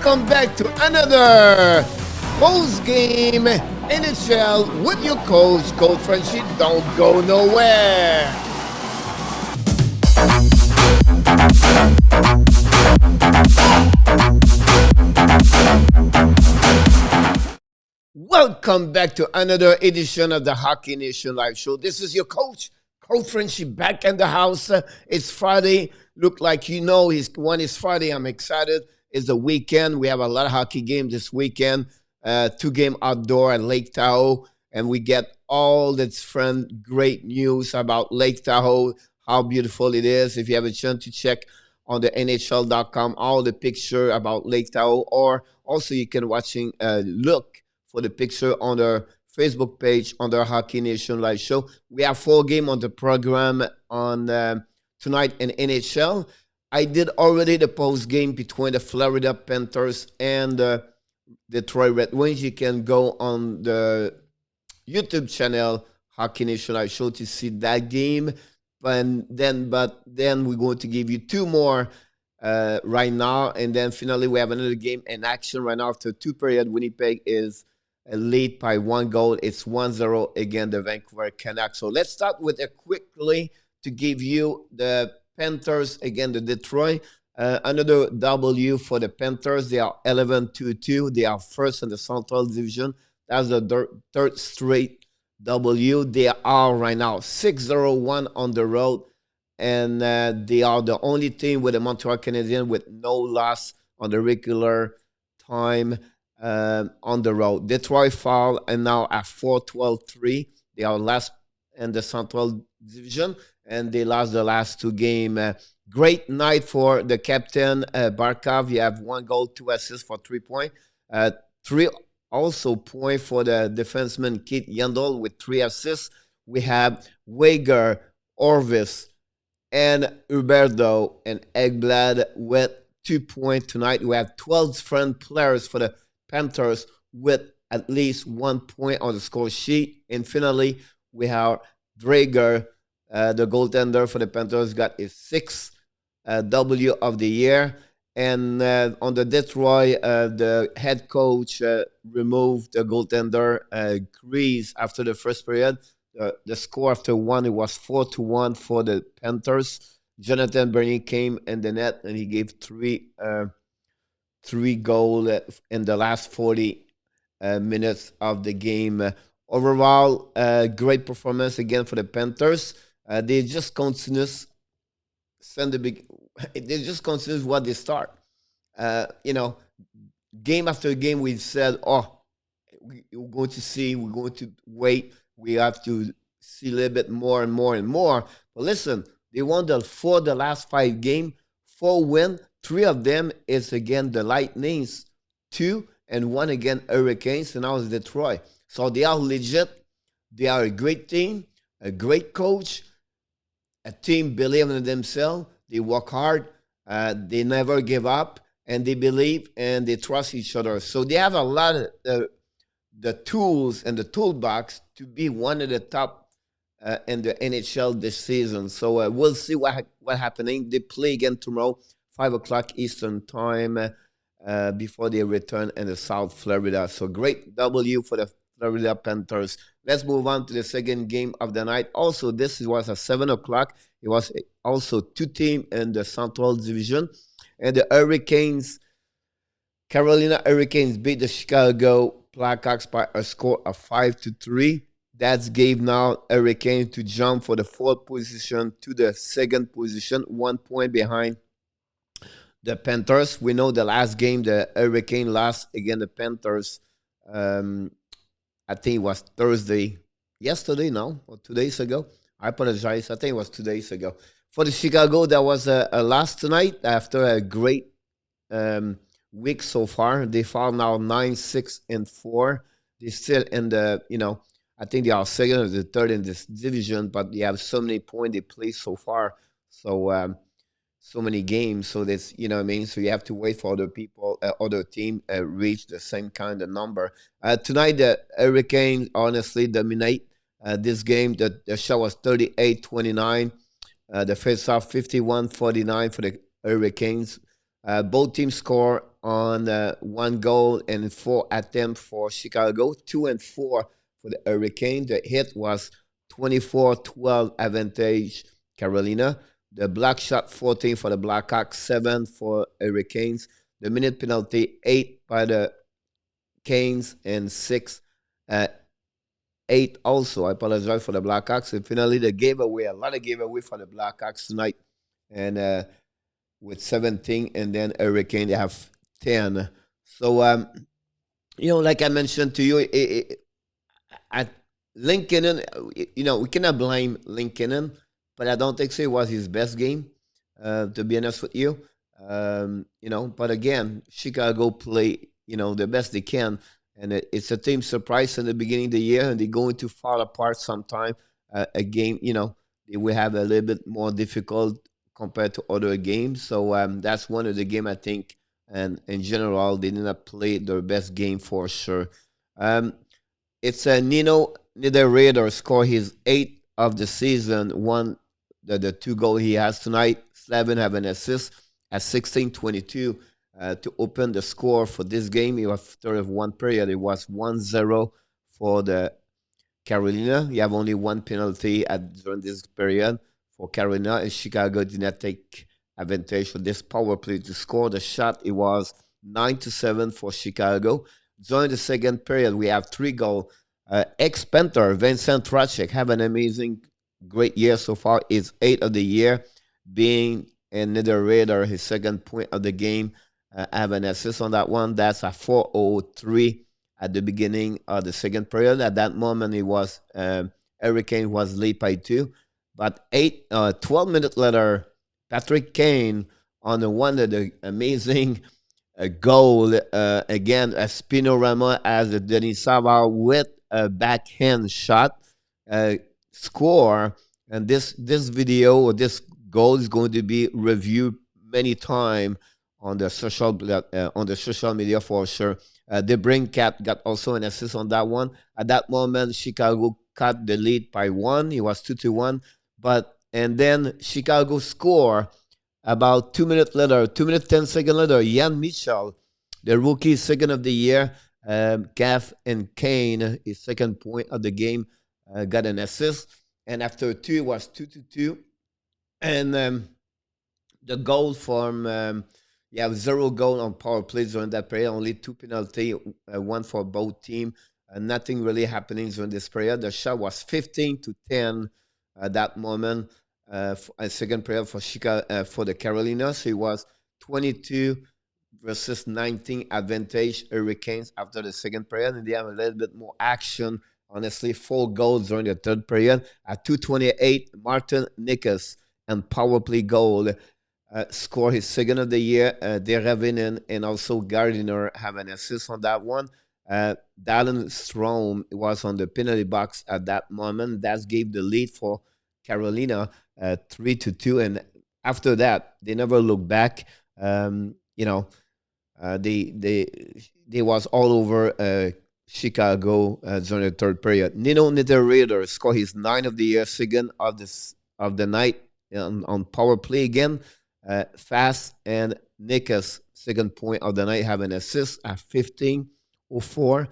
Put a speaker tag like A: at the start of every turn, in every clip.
A: Welcome back to another post-game NHL with your coach Frenchy. Don't go nowhere. Welcome back to another edition of the Hockey Nation Live Show. This is your coach Frenchy, back in the house. It's Friday. Look like when it's Friday, I'm excited. It's the weekend. We have a lot of hockey games this weekend. 2-game outdoor at Lake Tahoe. And we get all the different great news about Lake Tahoe, how beautiful it is. If you have a chance to check on the NHL.com, all the picture about Lake Tahoe, or also you can look for the picture on the Facebook page on the Hockey Nation Live Show. We have 4 games on the program on tonight in NHL. I did already the post game between the Florida Panthers and the Detroit Red Wings. You can go on the YouTube channel Hockey Nation Live Show to see that game. But then we're going to give you 2 more right now, and then finally we have another game in action right now. After 2 periods, Winnipeg is lead by 1 goal. It's 1-0 again, the Vancouver Canucks. So let's start with quickly to give you the Panthers again, the Detroit. Another W for the Panthers. They are 11-2-2. They are first in the Central Division. That's the third straight W. They are right now 6-0-1 on the road. And they are the only team with the Montreal Canadiens with no loss on the regular time. On the road. Detroit fall and now at 4-12-3. They are last in the Central Division, and they lost the last 2 games. Great night for the captain, Barkov. You have 1 goal, 2 assists for 3 points. 3 also point for the defenseman, Keith Yandel, with 3 assists. We have Wager, Orvis, and Huberto and Eggblad with 2 points tonight. We have 12 different players for the Panthers with at least 1 point on the score sheet. And finally, we have Drager, the goaltender for the Panthers, got his 6th W of the year. And on the Detroit, the head coach removed the goaltender, Grease, after the first period. The score after 1, it was 4-1 for the Panthers. Jonathan Bernier came in the net, and he gave 3 goals in the last 40 minutes of the game. Overall, great performance again for the Panthers. They just continue what they start. Game after game, we said, we're going to wait. We have to see a little bit more and more and more. But listen, they won the last 5 games, 4 wins. 3 of them is again the Lightnings, 2 and 1 again Hurricanes, and now it's Detroit. So they are legit. They are a great team, a great coach, a team believing in themselves. They work hard. They never give up, and they believe and they trust each other. So they have a lot of the tools and the toolbox to be one of the top in the NHL this season. So we'll see what happening. They play again tomorrow, 5 o'clock Eastern time, before they return in the South Florida. So great W for the Florida Panthers. Let's move on to the second game of the night. Also, this was at 7 o'clock. It was also 2 teams in the Central Division. And the Carolina Hurricanes beat the Chicago Blackhawks by a score of 5-3. That gave now Hurricanes to jump for the 4th position to the 2nd position, 1 point behind the Panthers. We know the last game, the Hurricane lost against the Panthers. I think it was yesterday, no, or 2 days ago. I apologize. I think it was 2 days ago. For the Chicago, that was a loss tonight after a great week so far. They fall now 9-6-4. They're still in the, I think they are 2nd or the 3rd in this division, but they have so many points they play so far. So, so many games, so that's so you have to wait for other people, other team reach the same kind of number. Tonight the Hurricanes honestly dominate this game. The shot was 38-29. The face-off 51-49 for the Hurricanes. Both teams score on 1 goal and 4 attempts for Chicago, 2-4 for the Hurricane. The hit was 24-12 advantage Carolina. The black shot 14 for the Blackhawks, 7 for Hurricanes. The minute penalty 8 by the Canes and 8 also. I apologize for the Blackhawks. And finally, they gave away a lot of giveaway for the Blackhawks tonight. And with 17, and then Hurricane, they have 10. So, like I mentioned to you, at Lincoln, we cannot blame Lincoln, but I don't think so it was his best game, to be honest with you. But again, Chicago play, the best they can. And it's a team surprise in the beginning of the year, and they're going to fall apart sometime. A game, they will have a little bit more difficult compared to other games. So that's one of the game I think, and in general, they did not play their best game for sure. It's Nino Niederreiter score his 8th of the season. One the 2 goal he has tonight. Slavin have an assist at 16:22 to open the score for this game. After one period, it was 1-0 for the Carolina. You have only one penalty during this period for Carolina, and Chicago did not take advantage of this power play to score the shot. It was 9-7 for Chicago. During the second period, we have 3 goals. Ex-Panther Vincent Trocek have an amazing, great year so far. Is 8th of the year, being another Raider, his second point of the game. Have an assist on that one. That's a 4:03 at the beginning of the second period. At that moment, it was Hurricane was lead by 2. But 12 minutes later, Patrick Kane on the one of the amazing goal again, a spinorama as the Denis Savard with a backhand shot score. And this video or this goal is going to be reviewed many times on the social media for sure. The Brain Cat got also an assist on that one. At that moment, Chicago cut the lead by 1. It was 2-1. And then Chicago score about 2 minutes later, 2 minutes 10 seconds later. Jan Mitchell, the rookie second of the year, Gaff and Kane, his second point of the game, got an assist. And after 2, it was 2-2. And the goal from you have 0 goal on power plays during that period, only 2 penalty, 1 for both teams. Nothing really happening during this period. The shot was 15-10 at that moment. A second period for Chicago, for the Carolinas. So it was 22 versus 19 advantage Hurricanes after the second period, and they have a little bit more action. Honestly, 4 goals during the third period. At 2:28, Martin Nikas and power play goal. Score his second of the year. Deravinen and also Gardiner have an assist on that one. Dallin Strom was on the penalty box at that moment. That gave the lead for Carolina 3-2. And after that, they never looked back. They was all over Chicago during the third period. Nino Niederreiter scored his 9th of the year, second of the night on power play again. Fast and Nikas, second point of the night, have an assist at 15:04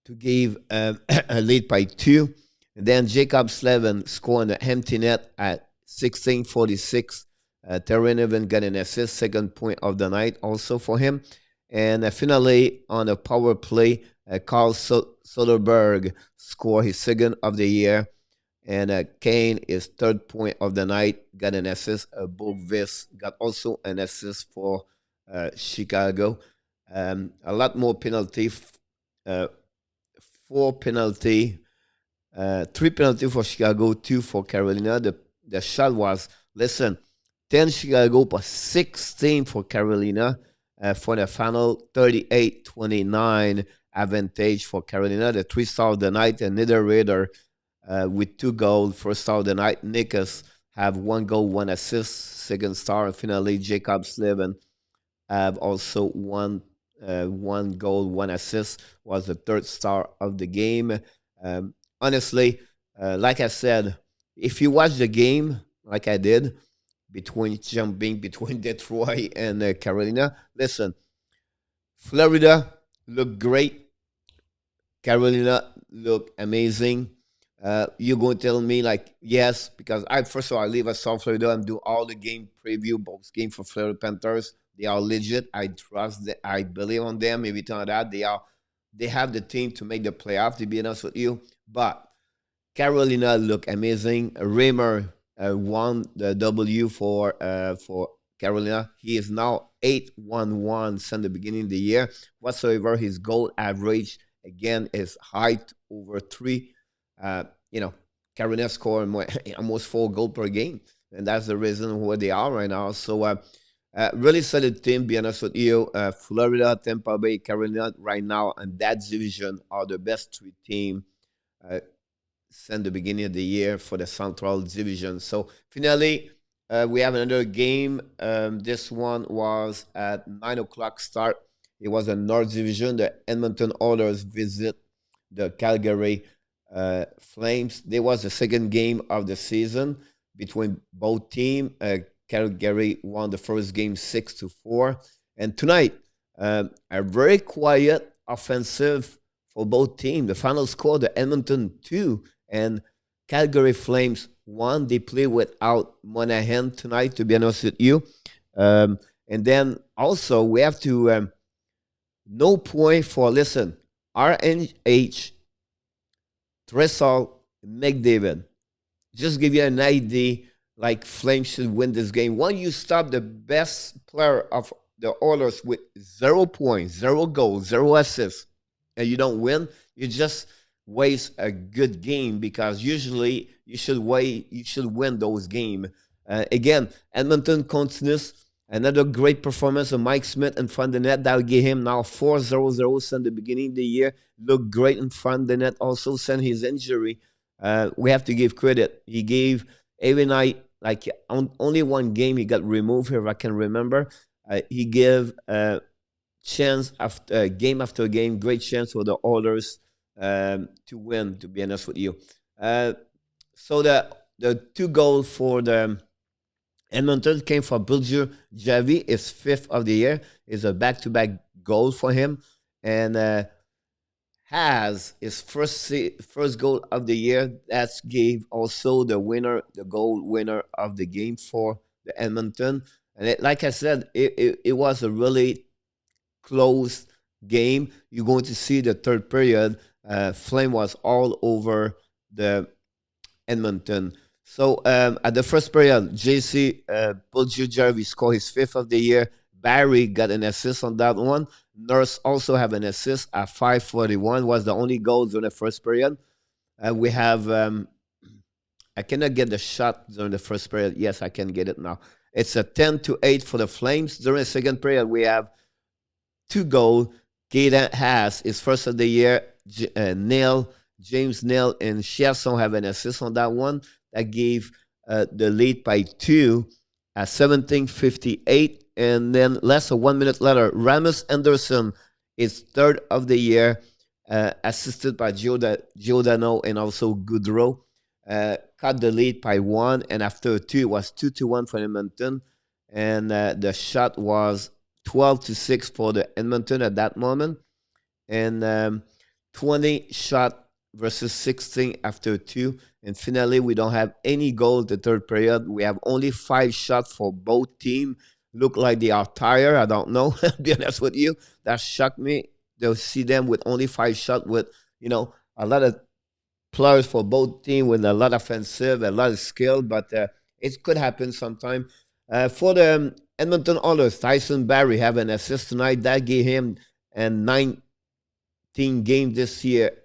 A: to give a lead by 2. And then Jacob Slavin scoring the empty net at 16:46. Terrenevan got an assist, second point of the night also for him. And finally, on a power play, Carl Soderberg scored his second of the year. And Kane is third point of the night, got an assist. Bogvis got also an assist for Chicago. A lot more penalty, 4 penalty, 3 penalty for Chicago, 2 for Carolina. The shot was, 10 Chicago, but 16 for Carolina for the final 38-29 advantage for Carolina. The 3-star of the night, and Niederreiter with 2 goals. First star of the night, Nikas have 1 goal, 1 assist. Second star, and finally Jacob Slavin have also 1 goal, 1 assist. Was the 3rd star of the game. Honestly, like I said, if you watch the game like I did, jumping between Detroit and Carolina, Florida looked great. Carolina look amazing. You're going to tell me like yes, because I first of all I live at South Florida and do all the game preview, both game for Florida Panthers. They are legit. I trust that. I believe on them. Every time that they have the team to make the playoff. To be honest with you, but Carolina look amazing. Raymer won the W for Carolina. He is now 8-1-1 since the beginning of the year. Whatsoever his goal average again is high over three. Uh, you know, Carolina score almost 4 goals per game, and that's the reason where they are right now. So. Really solid team, be honest with you. Florida, Tampa Bay, Carolina, right now, and that division are the best 3 teams uh, since the beginning of the year for the Central Division. So finally, we have another game. This one was at 9 o'clock start. It was a North Division. The Edmonton Oilers visit the Calgary Flames. There was the second game of the season between both teams. Calgary won the first game 6-4. And tonight, a very quiet offensive for both teams. The final score, the Edmonton 2 and Calgary Flames 1. They play without Monahan tonight, to be honest with you. And then also, we have to, no point for, listen, RNH, Dressel, McDavid. Just give you an idea, like Flames should win this game. When you stop the best player of the Oilers with 0 points, 0 goals, 0 assists, and you don't win, you just waste a good game because usually you should win those games. Again, Edmonton continues. Another great performance of Mike Smith in front of the net. That will give him now 4-0-0 since the beginning of the year. Looked great in front of the net also since his injury. We have to give credit. He gave every night, like only one game he got removed, if I can remember. He gave chance after game after game, great chance for the Oilers to win, to be honest with you. So the 2 goals for the Edmonton came from Bulger Javi. Is 5th of the year. Is a back-to-back goal for him, and has his first goal of the year. That gave also the goal winner of the game for the Edmonton. And like I said, it was a really close game. You're going to see the third period. Flame was all over the Edmonton. So at the first period, JC Bulger Jarvis scored his 5th of the year. Barry got an assist on that one. Nurse also have an assist at 5:41. Was the only goal during the first period. We have I cannot get the shot during the first period. Yes, I can get it now. It's a 10-8 for the Flames. During the second period, we have 2 goals. Gaten has his first of the year. James Neal and Chiasson have an assist on that one. That gave the lead by 2 at 17:58. And then less than 1 minute later, Ramos Anderson is 3rd of the year, assisted by Giordano and also Goudreau. Cut the lead by 1, and after 2, it was 2-1 for Edmonton. And the shot was 12-6 for the Edmonton at that moment. And 20 shot versus 16 after 2. And finally, we don't have any goal the third period. We have only 5 shots for both teams. Look like they are tired. I don't know. Be honest with you, that shocked me. They'll see them with only 5 shots with, a lot of players for both teams with a lot of offensive, a lot of skill, but it could happen sometime. For the Edmonton Oilers, Tyson Barrie have an assist tonight. That gave him a 19 game this year.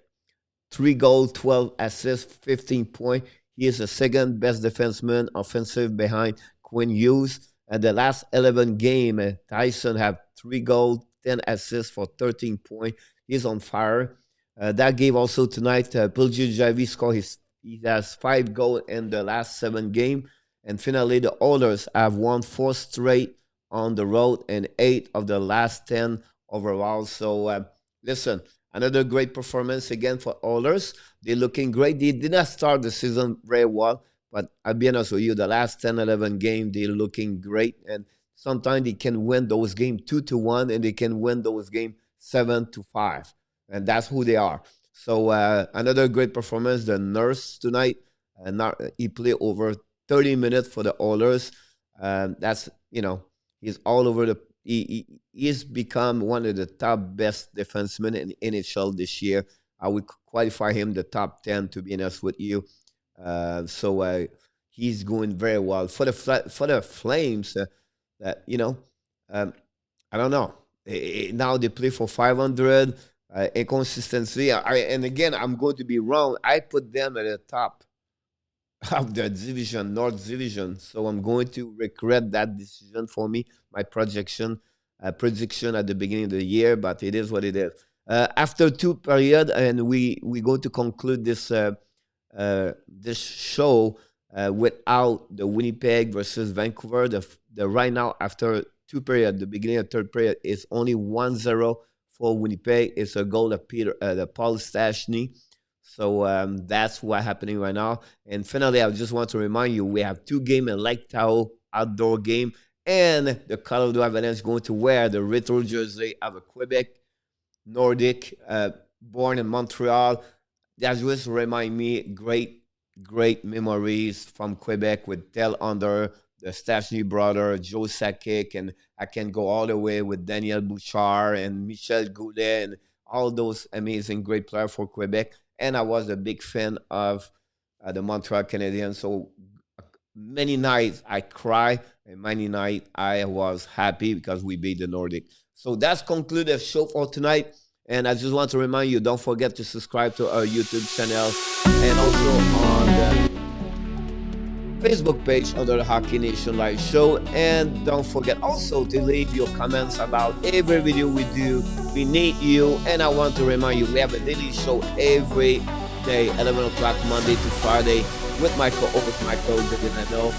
A: 3 goals, 12 assists, 15 points. He is the second best defenseman offensive behind Quinn Hughes. And the last 11 games, Tyson have 3 goals, 10 assists for 13 points. He's on fire. That gave also tonight, Bulger Javi scored he has 5 goals in the last 7 games. And finally, the Oilers have won 4 straight on the road and 8 of the last 10 overall. So, listen, another great performance again for Oilers. They're looking great. They did not start the season very well, but I'll be honest with you, the last 10, 11 games, they're looking great. And sometimes they can win those games 2-1, and they can win those games 7-5, and that's who they are. So another great performance, the Nurse tonight. He played over 30 minutes for the Oilers. That's he's all over the. He's become one of the top best defensemen in NHL this year. I would qualify him the top 10, to be honest with you. So he's going very well for the for the Flames. That I don't know. Now they play for 500. Inconsistency. And again, I'm going to be wrong. I put them at the top of the division, North Division. So I'm going to regret that decision for me, my prediction at the beginning of the year, but it is what it is. After two period, and we going to conclude this show without the Winnipeg versus Vancouver. The right now, after two period, the beginning of third period, is only 1-0 for Winnipeg. It's a goal of the Paul Stastny. So that's what's happening right now. And finally, I just want to remind you, we have two games in Lake Tahoe, outdoor game, and the Colorado Avalanche going to wear the retro jersey of a Quebec Nordic, born in Montreal. That just remind me great memories from Quebec with Tel Under, the Stastny brother, Joe Sakic, and I can go all the way with Daniel Bouchard and Michel Goulet and all those amazing great players for Quebec. And I was a big fan of the Montreal Canadiens. So many nights I cry, and many nights I was happy because we beat the Nordic. So that's concluded the show for tonight. And I just want to remind you, don't forget to subscribe to our YouTube channel and also on the Facebook page under the Hockey Nation Live Show. And don't forget also to leave your comments about every video we do. We need you. And I want to remind you, we have a daily show every day, 11 o'clock, Monday to Friday, with my co-host, Michael Didinano,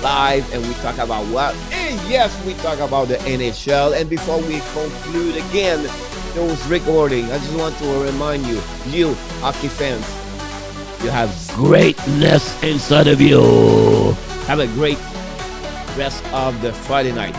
A: live. And we talk about what? And yes, we talk about the NHL. And before we conclude again, those recording, I just want to remind you, hockey fans, you have greatness inside of you. Have a great rest of the Friday night.